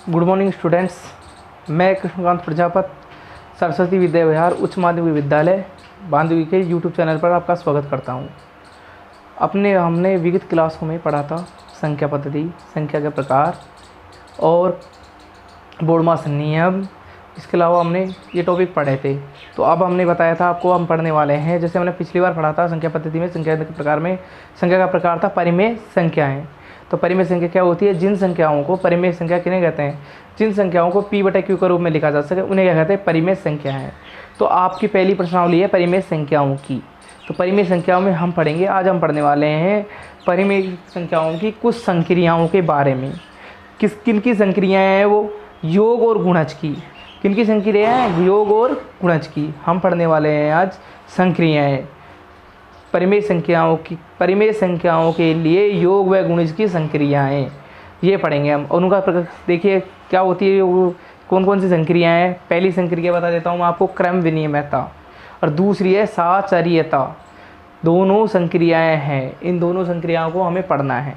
Good morning students. मैं कृष्णकांत प्रजापत सरस्वती विद्या विहार उच्च माध्यमिक विद्यालय बांधवी के यूट्यूब चैनल पर आपका स्वागत करता हूं। हमने विगत क्लासों में पढ़ा था संख्या पद्धति, संख्या के प्रकार और बोर्डमास नियम। इसके अलावा हमने ये टॉपिक पढ़े थे। तो अब हमने बताया था आपको हम पढ़ने वाले हैं, जैसे हमने पिछली बार पढ़ा था संख्या पद्धति में, संख्या के प्रकार में संख्या का प्रकार था परिमेय संख्याएं। तो परिमेय संख्या क्या होती है? जिन संख्याओं को परिमेय संख्या किन्हें कहते हैं? जिन संख्याओं को p/q के रूप में लिखा जा सके उन्हें क्या कहते हैं? परिमेय संख्याएं। तो आपकी पहली प्रश्नावली है परिमेय संख्याओं की। तो परिमेय संख्याओं में हम पढ़ेंगे, आज हम पढ़ने वाले हैं परिमेय संख्याओं की कुछ संक्रियाओं के बारे में। किन की संक्रियाएँ हैं वो? योग और गुणज की। किन की संक्रियाएँ हैं? योग और गुणज की। हम पढ़ने वाले हैं आज संक्रियाएँ परिमेय संख्याओं के लिए योग व गुणज की संक्रियाएँ, ये पढ़ेंगे हम। और उनका देखिए क्या होती है, वो कौन कौन सी संक्रियाएँ हैं। पहली संक्रिया बता देता हूँ मैं आपको, क्रम विनिमयता, और दूसरी है साचर्यता। दोनों संक्रियाएँ हैं, इन दोनों संक्रियाओं को हमें पढ़ना है।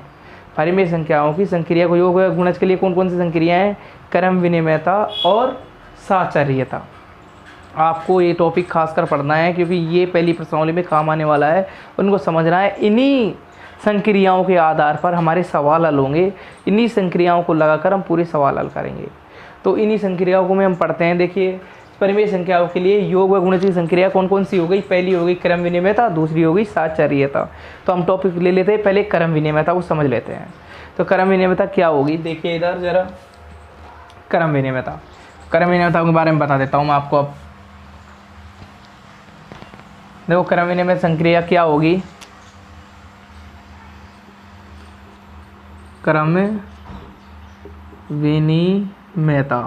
परिमेय संख्याओं की संक्रिया को योग व गुणज के लिए कौन कौन सी संक्रियाएँ हैं? क्रम विनिमयता और साचर्यता। आपको ये टॉपिक खासकर पढ़ना है क्योंकि ये पहली प्रश्नावली में काम आने वाला है, उनको समझना है। इन्हीं संक्रियाओं के आधार पर हमारे सवाल हल होंगे, इन्हीं संक्रियाओं को लगाकर हम पूरे सवाल हल करेंगे। तो इन्हीं संक्रियाओं को में हम पढ़ते हैं। देखिए परिमेय संख्याओं के लिए योग व गुणज की संक्रिया कौन कौन सी हो गई? पहली हो गई क्रम विनिमयता, दूसरी हो गई साचर्यता। तो हम टॉपिक ले लेते हैं, पहले क्रम विनिमयता को समझ लेते हैं। तो क्रम विनिमयता क्या होगी? देखिए इधर जरा, क्रम विनिमयता के बारे में बता देता हूँ मैं आपको। अब देखो क्रम विनिमय संक्रिया क्या होगी? क्रम विनिमयता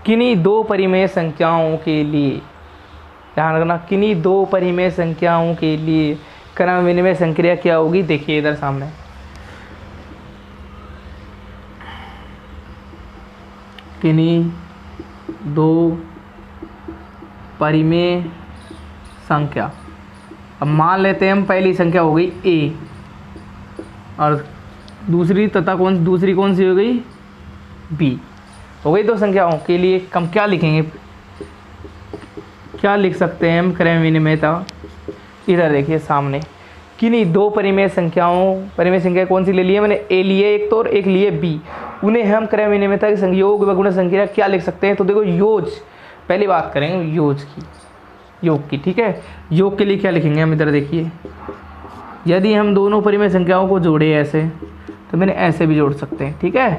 किन्हीं दो परिमेय संख्याओं के लिए, ध्यान रखना, किन्हीं दो परिमेय संख्याओं के लिए क्रम विनिमय संक्रिया क्या होगी? देखिए इधर सामने, किन्हीं दो परिमेय संख्या। अब मान लेते हैं हम पहली संख्या हो गई a और दूसरी कौन सी हो गई? b। हो गई दो संख्याओं के लिए हम क्या लिखेंगे? क्या लिख सकते हैं हम क्रम विनिमयता? इधर देखिए सामने, किन्हीं दो परिमेय संख्या कौन सी ले ली है मैंने? a लिए एक तो और एक लिए b। उन्हें हम क्रम विनिमयता के योग व गुणज संक्रिया क्या लिख सकते हैं? तो देखो योज, पहली बात करेंगे योग की, ठीक है। योग के लिए क्या लिखेंगे हम? इधर देखिए, यदि हम दोनों परिमेय संख्याओं को जोड़े ऐसे, तो मैंने ऐसे भी जोड़ सकते हैं, ठीक है।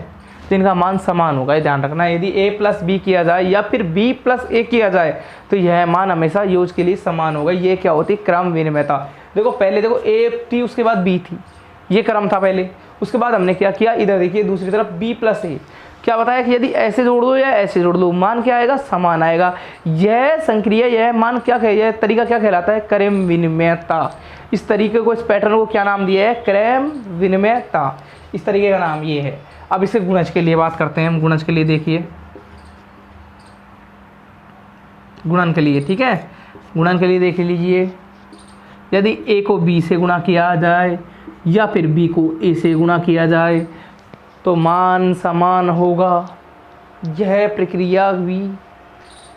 तो इनका मान समान होगा, ये ध्यान रखना। यदि a + b किया जाए या फिर b + a किया जाए तो यह मान हमेशा योग के लिए समान होगा। ये क्या होती है? क्रम विनिमयता। देखो पहले देखो a थी, उसके बाद b थी, ये क्रम था पहले। उसके बाद हमने क्या किया? इधर देखिए दूसरी तरफ b + a। क्या बताया कि यदि ऐसे जोड़ दो या ऐसे जोड़ दो, मान क्या आएगा? समान आएगा। यह संक्रिया, यह मान क्या यह तरीका क्या कहलाता है? क्रम विनिमयता। इस तरीके को, इस पैटर्न को क्या नाम दिया है? क्रम विनिमयता। इस तरीके का नाम ये है। अब इसे गुणज के लिए बात करते हैं हम। गुणज के लिए देखिए, गुणन के लिए, ठीक है। गुणन के लिए देख लीजिए, यदि a को b से गुणा किया जाए या फिर b को a से गुणा किया जाए तो मान समान होगा। यह प्रक्रिया भी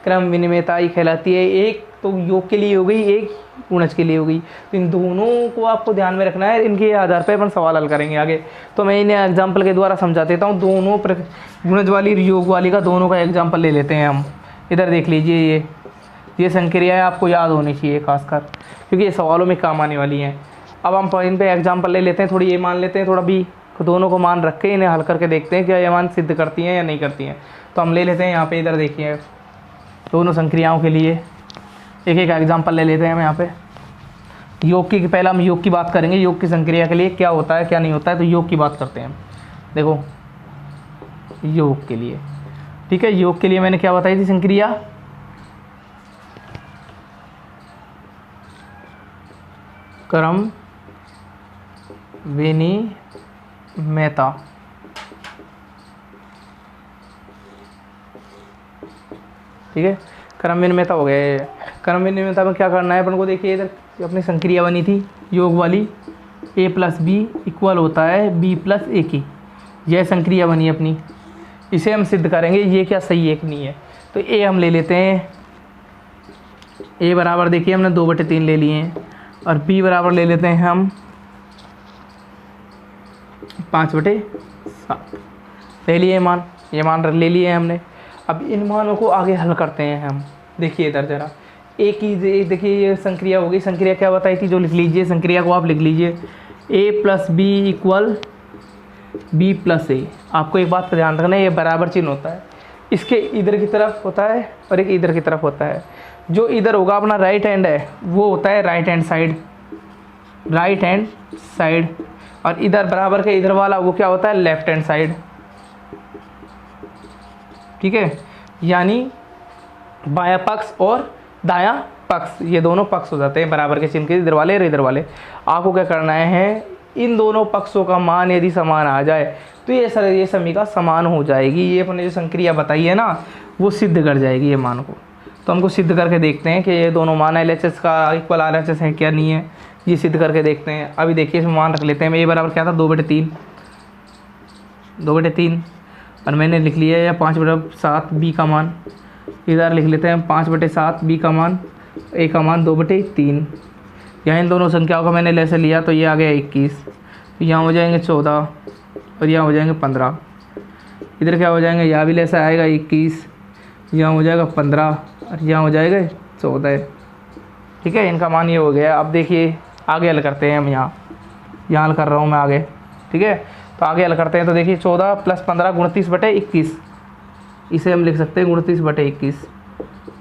क्रम विनिमयता ही कहलाती है। एक तो योग के लिए हो गई, एक गुणज के लिए हो गई। तो इन दोनों को आपको ध्यान में रखना है, इनके आधार पर अपन सवाल हल करेंगे आगे। तो मैं इन्हें एग्जाम्पल के द्वारा समझा देता हूँ। दोनों गुणज वाली योग वाली का दोनों का एग्जाम्पल ले लेते हैं हम। इधर देख लीजिए, ये संक्रियाएँ आपको याद होनी चाहिए खासकर, क्योंकि ये सवालों में काम आने वाली हैं। अब हम इन पे एग्जाम्पल ले लेते हैं। थोड़ी ये मान लेते हैं, थोड़ा b, दोनों को मान रख के इन्हें हल करके देखते हैं क्या ये मान सिद्ध करती हैं या नहीं करती हैं। तो हम ले लेते हैं यहाँ पे, इधर देखिए दोनों संक्रियाओं के लिए एक एक एग्जाम्पल ले लेते हैं हम यहाँ पे। योग की, पहला हम योग की बात करेंगे। योग की संक्रिया के लिए क्या होता है क्या नहीं होता है, तो योग की बात करते हैं हम। देखो योग के लिए, ठीक है, योग के लिए मैंने क्या बताई थी संक्रिया? क्रम विनिमयता। ठीक है, क्रम विनिमयता हो गया। क्रम विनिमयता में क्या करना है अपन को? देखिए इधर जो अपनी संक्रिया बनी थी योग वाली, a प्लस बी इक्वल होता है b प्लस ए की, यह संक्रिया बनी अपनी। इसे हम सिद्ध करेंगे ये क्या सही है कि नहीं है। तो a हम ले लेते हैं, a बराबर देखिए हमने 2/3 ले लिए हैं, और b बराबर ले लेते हैं हम 5/7 ले लिए मान, ये मान ले लिए हैं हमने। अब इन मानों को आगे हल करते हैं हम। देखिए इधर ज़रा ए की, देखिए ये संक्रिया हो गई। संक्रिया क्या बताई थी, जो लिख लीजिए संक्रिया को आप लिख लीजिए, a plus B equal b plus A. आपको एक बात का ध्यान रखना है, ये बराबर चिन्ह होता है, इसके इधर की तरफ होता है और एक इधर की तरफ होता है। जो इधर होगा अपना राइट हैंड है वो होता है right hand side, right hand side, और इधर बराबर के इधर वाला वो क्या होता है, लेफ्ट हैंड साइड। ठीक है, यानी बायां पक्ष और दायां पक्ष, ये दोनों पक्ष हो जाते हैं बराबर के चिन्ह के, इधर वाले और इधर वाले। आपको क्या करना है, इन दोनों पक्षों का मान यदि समान आ जाए तो ये समीकरण समान हो जाएगी। ये अपने जो संक्रिया बताई है ना वो सिद्ध कर जाएगी ये मान को। तो हमको सिद्ध करके देखते हैं कि ये दोनों मान LHS का इक्वल RHS है क्या नहीं है, ये सिद्ध करके देखते हैं। अभी देखिए इसमें मान रख लेते हैं। ए बराबर क्या था, 2/3 और मैंने लिख लिया है 5/7 बी का मान। इधर लिख लेते हैं 5/7 बी का मान, ए का मान 2/3। यहाँ इन दोनों संख्याओं का मैंने लेसे लिया तो ये आ गया 21, यहाँ हो जाएंगे 14 और यहाँ हो जाएंगे 15। इधर क्या हो जाएंगे, यहाँ भी लेसा आएगा 21, यहाँ हो जाएगा 15 और यहाँ हो जाएगा 14। ठीक है, इनका मान ये हो गया। अब देखिए आगे हल करते हैं हम, यहाँ हल कर रहा हूँ मैं आगे। ठीक है, तो आगे हल करते हैं। तो देखिए 14 + 15 29/21, इसे हम लिख सकते हैं 29/21।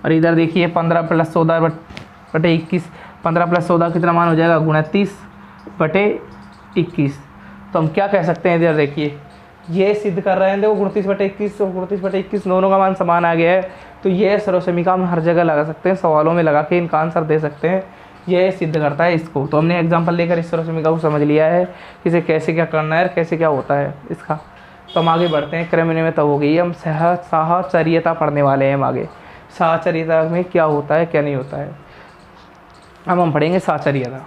और इधर देखिए 15 + 14/21, 15 + 14 कितना मान हो जाएगा, 29/21। तो हम क्या कह सकते हैं, इधर देखिए ये सिद्ध कर रहे हैं, देखो 29/21 और 29/21 दोनों का मान समान आ गया है। तो ये सर्वसमीकरण हम हर जगह लगा सकते हैं, सवालों में लगा के इनका आंसर दे सकते हैं, ये सिद्ध करता है इसको। तो हमने एग्जाम्पल लेकर इस सर्वसमीकरण को समझ लिया है, इसे कैसे क्या करना है और कैसे क्या होता है इसका। तो हम आगे बढ़ते हैं। क्रम में तब हो गई, हम साहचर्यता पढ़ने वाले हैं हम आगे। साहचर्यता में क्या होता है क्या नहीं होता है, अब हम पढ़ेंगे साहचर्यता।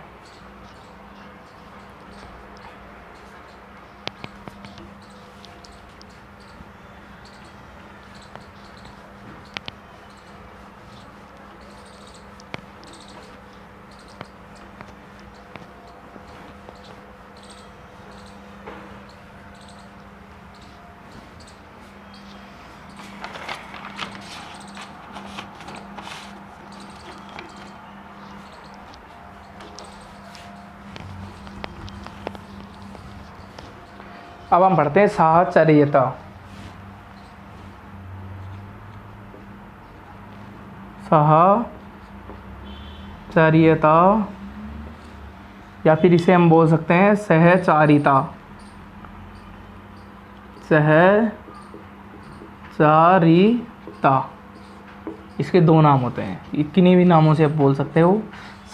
अब हम पढ़ते हैं साहचर्यता। साहचर्यता या फिर इसे हम बोल सकते हैं सहचारिता। सहचारिता, इसके दो नाम होते हैं, किन्हीं भी नामों से आप बोल सकते हो,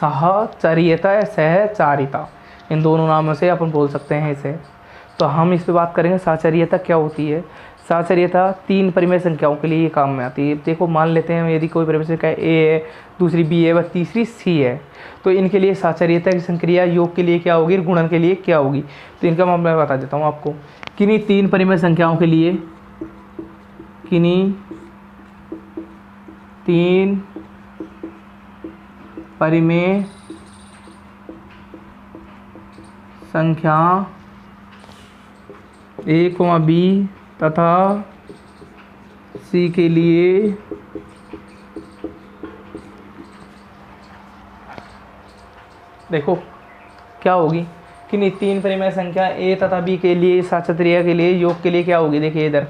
साहचर्यता या सहचारिता, इन दोनों नामों से अपन बोल सकते हैं इसे। तो हम इस पे बात करेंगे साहचर्यता क्या होती है। साहचर्यता 3 परिमेय संख्याओं के लिए काम में आती है। देखो मान लेते हैं यदि कोई परिमेय संख्या A है, दूसरी B है व तीसरी C है, तो इनके लिए साहचर्यता की संक्रिया योग के लिए क्या होगी, गुणन के लिए क्या होगी। तो इनका मैं बता देता हूँ आपको। किन्हीं 3 परिमेय संख्याओं के लिए, किन्हीं 3 परिमेय संख्या A, B तथा C के लिए देखो क्या होगी, किन्हीं 3 परिमेय संख्या A तथा B के लिए साहचर्यता के लिए योग के लिए क्या होगी। देखिए इधर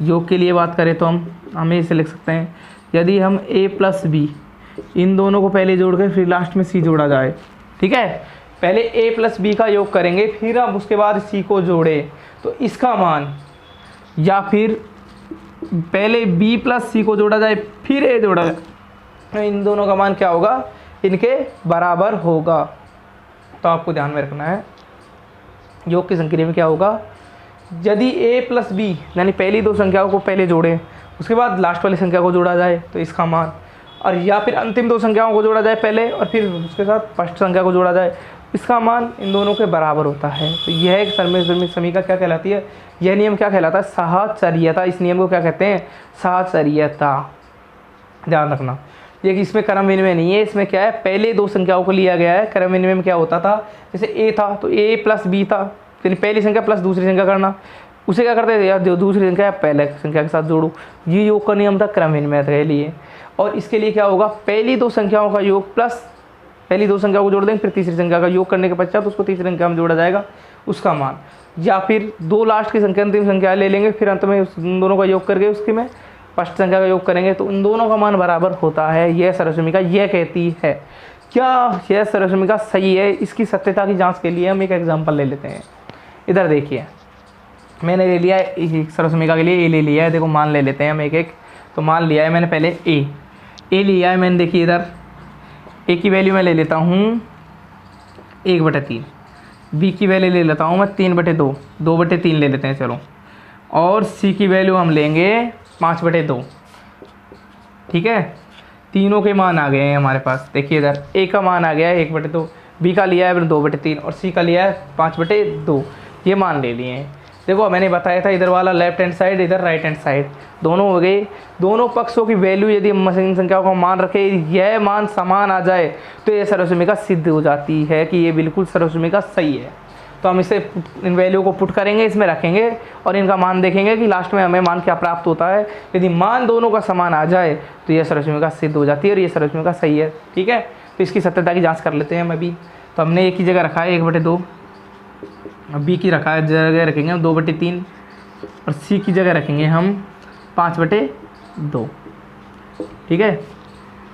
योग के लिए बात करें तो हमें इसे लिख सकते हैं, यदि हम A + B इन दोनों को पहले जोड़ कर फिर लास्ट में C जोड़ा जाए। ठीक है, पहले A + B का योग करेंगे, फिर अब उसके बाद C को जोड़े तो इसका मान, या फिर पहले B + C को जोड़ा जाए फिर A जोड़ा जाए, तो इन दोनों का मान क्या होगा, इनके बराबर होगा। तो आपको ध्यान में रखना है योग की संक्रिया में क्या होगा, यदि A + B यानी पहली 2 संख्याओं को पहले जोड़ें उसके बाद लास्ट वाली संख्या को जोड़ा जाए तो इसका मान, और या फिर अंतिम दो संख्याओं को जोड़ा जाए पहले और फिर उसके साथ फर्स्ट संख्या को जोड़ा जाए, इसका मान इन दोनों के बराबर होता है। तो यह एक समीकरण क्या कहलाती है, यह नियम क्या कहलाता है, साहचर्यता। इस नियम को क्या कहते हैं, साहचर्यता। ध्यान रखना ये कि इसमें क्रम विनिमय नहीं है, इसमें क्या है, पहले दो संख्याओं को लिया गया है। क्रम विनिमय में क्या होता था, जैसे ए था तो ए प्लस बी था, फिर पहली संख्या प्लस दूसरी संख्या करना, उसे क्या करते थे यार, जो दूसरी संख्या है पहले संख्या के साथ जोड़ो। ये योग का नियम था क्रम विनिमय के लिए। और इसके लिए क्या होगा, पहली दो संख्याओं का योग प्लस पहली दो संख्या को जोड़ देंगे, फिर तीसरी संख्या का योग करने के पश्चात उसको तीसरी संख्या में जोड़ा जाएगा उसका मान, या फिर दो लास्ट की संख्या अंतिम संख्या ले लेंगे, फिर अंत में उन दोनों का योग करके उसकी में फर्स्ट संख्या का योग करेंगे, तो उन दोनों का मान बराबर होता है। यह सरसमीका यह कहती है। क्या यह सरसमीका सही है, इसकी सत्यता की जाँच के लिए हम एक एग्जाम्पल ले लेते हैं। इधर देखिए, मैंने ले लिया है सरसमीका के लिए ए ले लिया है, देखो मान ले लेते हैं हम एक एक। तो मान लिया है मैंने पहले ए लिया है मैंने, देखिए इधर ए की वैल्यू मैं ले लेता हूँ 1/3, बी की वैल्यू ले लेता हूँ मैं 3/2, 2/3 ले लेते हैं चलो, और सी की वैल्यू हम लेंगे 5/2। ठीक है, तीनों के मान आ गए हैं हमारे पास। देखिए इधर ए का मान आ गया है 1/2, बी का लिया है 2/3 और सी का लिया है 5/2, ये मान ले लिए हैं। देखो मैंने बताया था इधर वाला लेफ्ट हैंड साइड, इधर राइट हैंड साइड, दोनों हो गए। दोनों पक्षों की वैल्यू यदि हम इन संख्याओं को मान रखे, यह मान समान आ जाए तो यह सरसमीका सिद्ध हो जाती है कि ये बिल्कुल सरसमीका सही है। तो हम इसे इन वैल्यू को पुट करेंगे, इसमें रखेंगे और इनका मान देखेंगे कि लास्ट में हमें मान क्या प्राप्त होता है। यदि मान दोनों का समान आ जाए तो यह सरसमीका सिद्ध हो जाती है और ये सरसमीका सही है। ठीक है, तो इसकी सत्यता की जाँच कर लेते हैं हम अभी। तो हमने एक ही जगह रखा है 1/2, बी की जगह रखेंगे हम 2/3 और सी की जगह रखेंगे हम 5/2। ठीक है,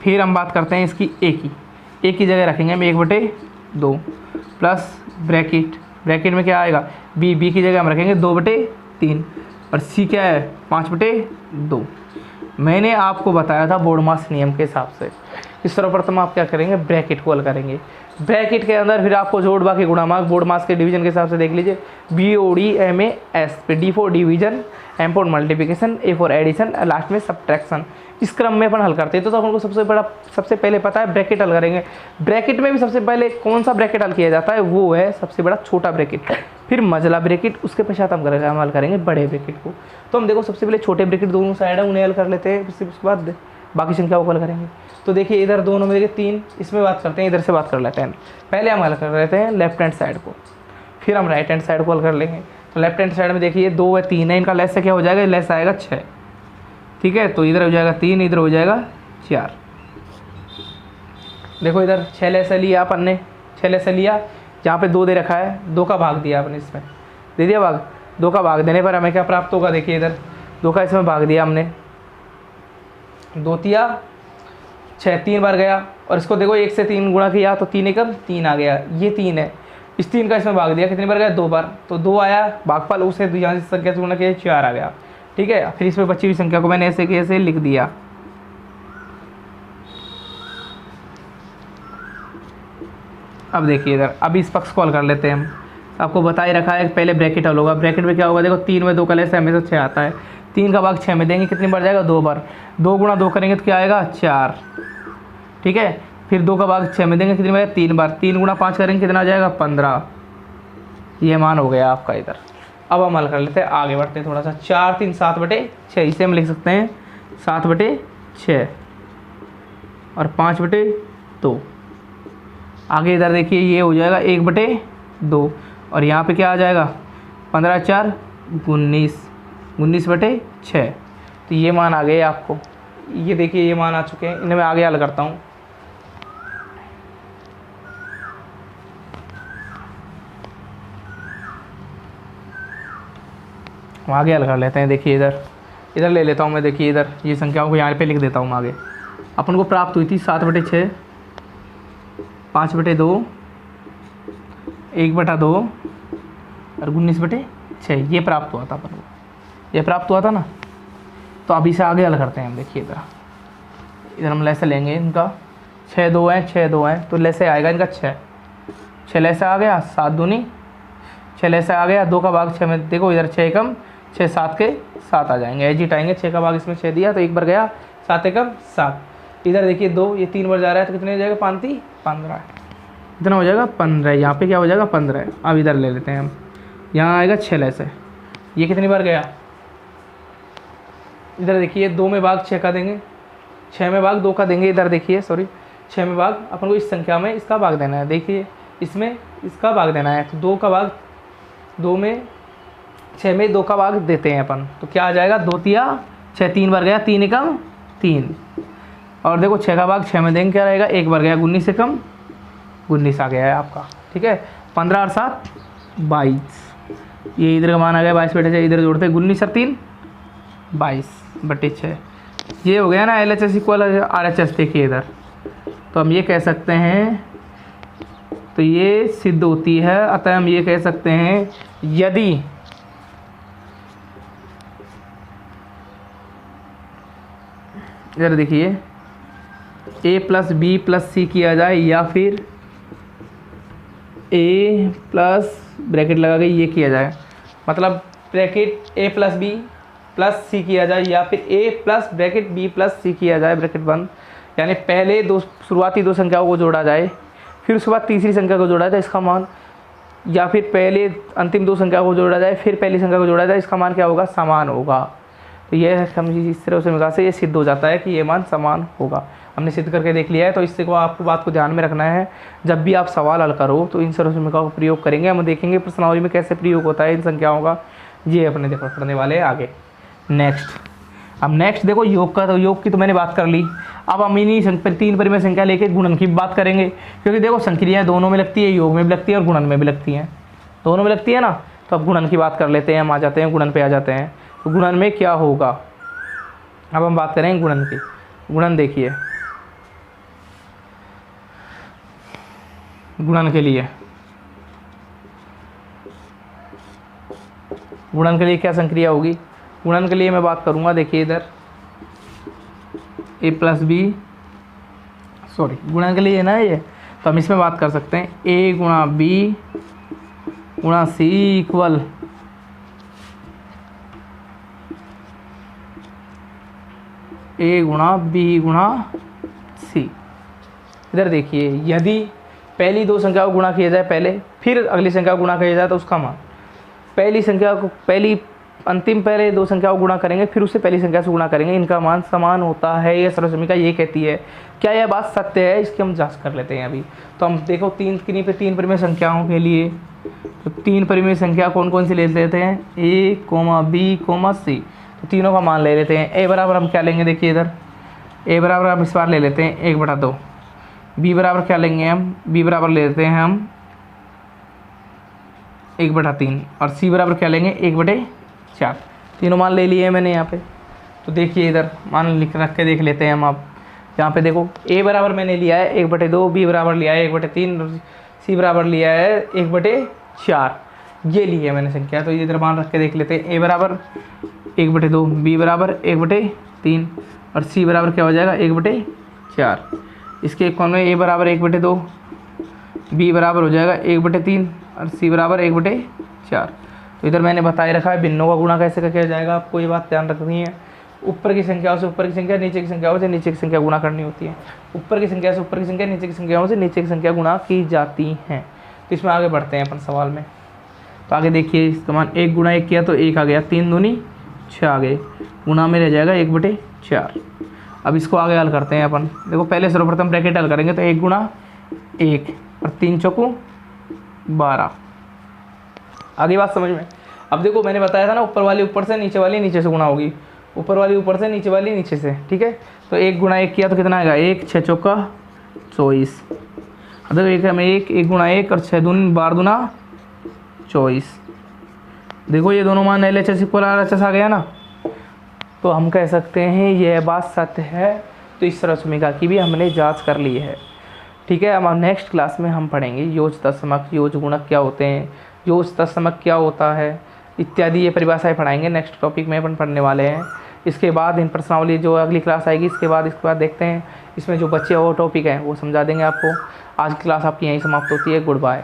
फिर हम बात करते हैं इसकी ए की जगह रखेंगे हम 1/2 प्लस ब्रैकेट में क्या आएगा, बी की जगह हम रखेंगे 2/3 और सी क्या है 5/2। मैंने आपको बताया था बोर्डमास नियम के हिसाब से कि सर्वप्रथम आप क्या करेंगे, ब्रैकेट को हल करेंगे। ब्रैकेट के अंदर फिर आपको जोड़ बाकी गुणामार्क बोर्डमास के डिवीजन के हिसाब से देख लीजिए, BOD MAS पे D for division, M for multiplication, A for addition, last में सब्ट्रैक्शन। इस क्रम में अपन हल करते हैं। तो अपन को सबसे पहले पता है ब्रैकेट हल करेंगे। ब्रैकेट में भी सबसे पहले कौन सा ब्रैकेट हल किया जाता है, वो है सबसे बड़ा छोटा ब्रैकेट, फिर मझला ब्रैकेट, उसके पश्चात हम हल करेंगे बड़े ब्रैकेट को। तो हम देखो सबसे पहले छोटे ब्रैकेट दोनों साइड है उन्हें हल कर लेते हैं, फिर उसके बाद बाकी संख्याओं को हल करेंगे। तो देखिए इधर दोनों में देखिए 3, इसमें बात करते हैं, इधर से बात कर लेते हैं। पहले हम हल कर लेते हैं लेफ्ट हैंड साइड को, फिर हम राइट हैंड साइड को हल कर लेंगे। तो लेफ्ट हैंड साइड में देखिए 2 है 3 है, इनका लेस से क्या हो जाएगा, लेस आएगा 6। ठीक है, तो इधर हो जाएगा 3, इधर हो जाएगा 4। देखो इधर 6 लेसा लिया अपन ने, 6 लेसा लिया, जहाँ पे 2 दे रखा है 2 का भाग दिया आपने, इसमें दे दिया भाग। 2 का भाग देने पर हमें क्या प्राप्त होगा, देखिए इधर 2 का इसमें भाग दिया हमने, 2 तिया 6, 3 बार गया और इसको देखो 1 से 3 गुणा किया तो 3 एकम 3 आ गया, ये 3 है। इस 3 का इसमें भाग दिया, कितनी बार गया, 2 बार, तो 2 आया भागफल, उसे यहाँ से संख्या से गुणा किया 4 आ गया। ठीक है, फिर इसमें बची हुई संख्या को मैंने ऐसे कैसे लिख दिया। अब देखिए इधर, अब इस पक्ष को हल कर लेते हैं हम। आपको बता ही रखा है पहले ब्रैकेट हल होगा। ब्रैकेट में क्या होगा, देखो 3 में 2 का लेस हमेशा 6 आता है, 3 का भाग 6 में देंगे, कितनी बार जाएगा, 2 बार, 2 गुणा 2 करेंगे तो क्या आएगा, 4। ठीक है, फिर 2 का भाग 6 में देंगे, कितनी बार, 3 बार, 3 गुणा 5 करेंगे कितना आ जाएगा, 15। ये मान हो गया आपका इधर। अब हम हल कर लेते हैं, आगे बढ़ते हैं थोड़ा सा। 4 3 7/6, इसे हम लिख सकते हैं 7/6 और 5/2। आगे इधर देखिए ये हो जाएगा 1/2 और यहाँ पे क्या आ जाएगा, 15 4 19, 19/6। तो ये मान आ गए आपको, ये देखिए ये मान आ चुके हैं। इन्हें मैं आगे हल करता हूँ। आगे हल कर लेते हैं। देखिए इधर ले लेता हूँ मैं, देखिए इधर ये संख्याओं को यहाँ पे लिख देता हूँ आगे। अपन को प्राप्त हुई थी 7/6, 5/2, 1/2 और 19/6, ये प्राप्त हुआ था अपन को, ये प्राप्त हुआ था ना। तो अभी से आगे हल करते हैं हम। देखिए इधर हम लेसे लेंगे इनका, 6 2 है, 6 2 है, तो लेसे आएगा इनका 6 लेसे आ गया, 7 दूनी 6 लेसे आ गया, 2 का भाग 6 में, देखो इधर 6 एकम 6 7 के 7 आ जाएंगे, एजिट आएंगे। 6 का भाग इसमें 6 दिया तो 1 बार गया, 7 एकम 7। इधर देखिए 2, ये 3 बार जा रहा है तो कितने हो जाएगा, 5 15, इतना हो जाएगा 15। यहाँ पे क्या हो जाएगा 15। अब इधर ले लेते हैं हम, यहाँ आएगा 6 से, ये कितनी बार गया, इधर देखिए 2 में भाग 6 का देंगे, 6 में भाग 2 का देंगे। इधर देखिए सॉरी 6 में भाग अपन को इस संख्या में इसका भाग देना है, देखिए इसमें इसका भाग देना है, तो 2 का भाग 2 में 6 में 2 का भाग देते हैं अपन, तो क्या आ जाएगा 2 तिया 6, 3 बार गया, 3 एकम 3। और देखो 6 का भाग 6 में देंगे, क्या रहेगा, 1 बार गया, 19 एकम 19 आ गया है आपका। ठीक है, 15 और 7 22, ये इधर का मान आ गया 22 बटे 6, इधर जोड़ते हैं 19 और 3 22 बटे 6। ये हो गया ना LHS इक्वल RHS। देखिए इधर तो हम ये कह सकते हैं, तो ये सिद्ध होती है, अतः हम ये कह सकते हैं यदि इधर देखिए A plus B plus C किया जाए, या फिर A प्लस ब्रैकेट लगा के ये किया जाए, मतलब bracket A plus B plus C किया जाए, या फिर A plus bracket B plus C किया जाए ब्रैकेट बंद, यानी पहले शुरुआती 2 संख्याओं को जोड़ा जाए, फिर उसके बाद तीसरी संख्या को जोड़ा जाए, इसका मान, या फिर पहले अंतिम 2 संख्या को जोड़ा जाए फिर पहली संख्या को जोड़ा जाए, इसका मान क्या होगा, समान होगा। तो ये हम इस तरह समीकरण से ये सिद्ध हो जाता है कि ये मान समान होगा। हमने सिद्ध करके देख लिया है, तो इससे को आपको बात को ध्यान में रखना है, जब भी आप सवाल हल करो तो इन सर्व समीकरणों का प्रयोग करेंगे। हम देखेंगे प्रश्नावली में कैसे प्रयोग होता है इन संख्याओं का, ये अपने देखो पढ़ने वाले हैं आगे। नेक्स्ट, अब नेक्स्ट देखो योग का, तो योग की तो मैंने बात कर ली। अब हम इन्हीं 3 परिमेय संख्या लेके गुणन की बात करेंगे, क्योंकि देखो संक्रियाएं दोनों में लगती है, योग में भी लगती है और गुणन में भी लगती हैं, दोनों में लगती है ना। तो अब गुणन की बात कर लेते हैं, हम आ जाते हैं गुणन पे आ जाते हैं। तो गुणन में क्या होगा, अब हम बात करेंगे गुणन की। गुणन देखिए, गुणन के लिए क्या संक्रिया होगी, गुणन के लिए मैं बात करूंगा, देखिए इधर A प्लस बी, सॉरी गुणन के लिए है ना ये, तो हम इसमें बात कर सकते हैं A गुणा B गुणा C इक्वल A गुणा B गुणा C। इधर देखिए यदि पहली 2 संख्या को गुणा किया जाए पहले, फिर अगली संख्या को गुणा किया जाए, तो उसका मान पहले 2 संख्या को गुणा करेंगे, फिर उससे पहली संख्या से गुणा करेंगे, इनका मान समान होता है, ये सर्व समीकरण ये कहती है। क्या यह बात सत्य है, इसकी हम जांच कर लेते हैं अभी। तो हम देखो 3 परिमेय संख्याओं के लिए, तो 3 परिमेय संख्या कौन कौन सी ले लेते हैं, A, B, C, तो तीनों का मान ले लेते हैं। A बराबर हम क्या लेंगे, देखिए इधर A बराबर हम इस बार ले लेते हैं 1/2। B बराबर क्या लेंगे हम, B बराबर ले लेते हैं हम 1/3, और C बराबर क्या लेंगे 1/4। तीनों मान ले लिए मैंने यहाँ पे। तो देखिए इधर मान लिख रख के देख लेते हैं हम। आप यहाँ पे देखो A बराबर मैंने लिया है 1/2, B बराबर लिया है 1/3, और C बराबर लिया है 1/4, ये लिए मैंने संख्या। तो इधर मान रख के देख लेते हैं। A बराबर 1/2, B बराबर 1/3, और C बराबर क्या हो जाएगा 1/4। इसके कौन में A बराबर 1/2, B बराबर हो जाएगा 1/3, और C बराबर 1/4। तो इधर मैंने बताए रखा है भिन्नों का गुणा कैसे किया जाएगा, आपको ये बात ध्यान रखनी है। ऊपर की संख्याओं से ऊपर की संख्या, नीचे की संख्याओं से नीचे की संख्या गुणा करनी होती है। ऊपर की संख्या से ऊपर की संख्या, नीचे की संख्याओं से नीचे की संख्या गुणा की जाती हैं। तो इसमें आगे बढ़ते हैं अपन सवाल में। तो आगे देखिए इसका मान 1 गुणा 1 किया तो 1 आ गया, 3 दूनी 6 आ गए, गुणा में रह जाएगा 1/4। अब इसको आगे हल करते हैं अपन। देखो पहले सर्वप्रथम ब्रैकेट हल करेंगे, तो 1 गुणा 1 और 3 चौको 12। आगे बात समझ में। अब देखो मैंने बताया था ना, ऊपर वाली ऊपर से, नीचे वाली नीचे से गुणा होगी, ऊपर वाली ऊपर से, नीचे वाली नीचे से। ठीक है, तो 1 गुणा 1 किया तो कितना आएगा, 1 6 चौका 24। अब देखो 1 में 1 गुणा 1 और 6 दूनी 12 दूना 24। देखो ये दोनों मान LHS इक्वल RHS आ गया ना। तो हम कह सकते हैं यह बात सत्य है। तो इस सर्व समीकरण की भी हमने जांच कर ली है। ठीक है, अब नेक्स्ट क्लास में हम पढ़ेंगे योज तत्समक, योज गुणक क्या होते हैं, योज तत्समक क्या होता है इत्यादि, ये परिभाषाएं पढ़ाएंगे। नेक्स्ट टॉपिक में अपन पढ़ने वाले हैं। इसके बाद इन प्रश्नावली जो अगली क्लास आएगी, इसके बाद देखते हैं इसमें जो बच्चे और टॉपिक हैं वो समझा देंगे आपको। आज की क्लास आपकी यहीं समाप्त होती है। Good bye.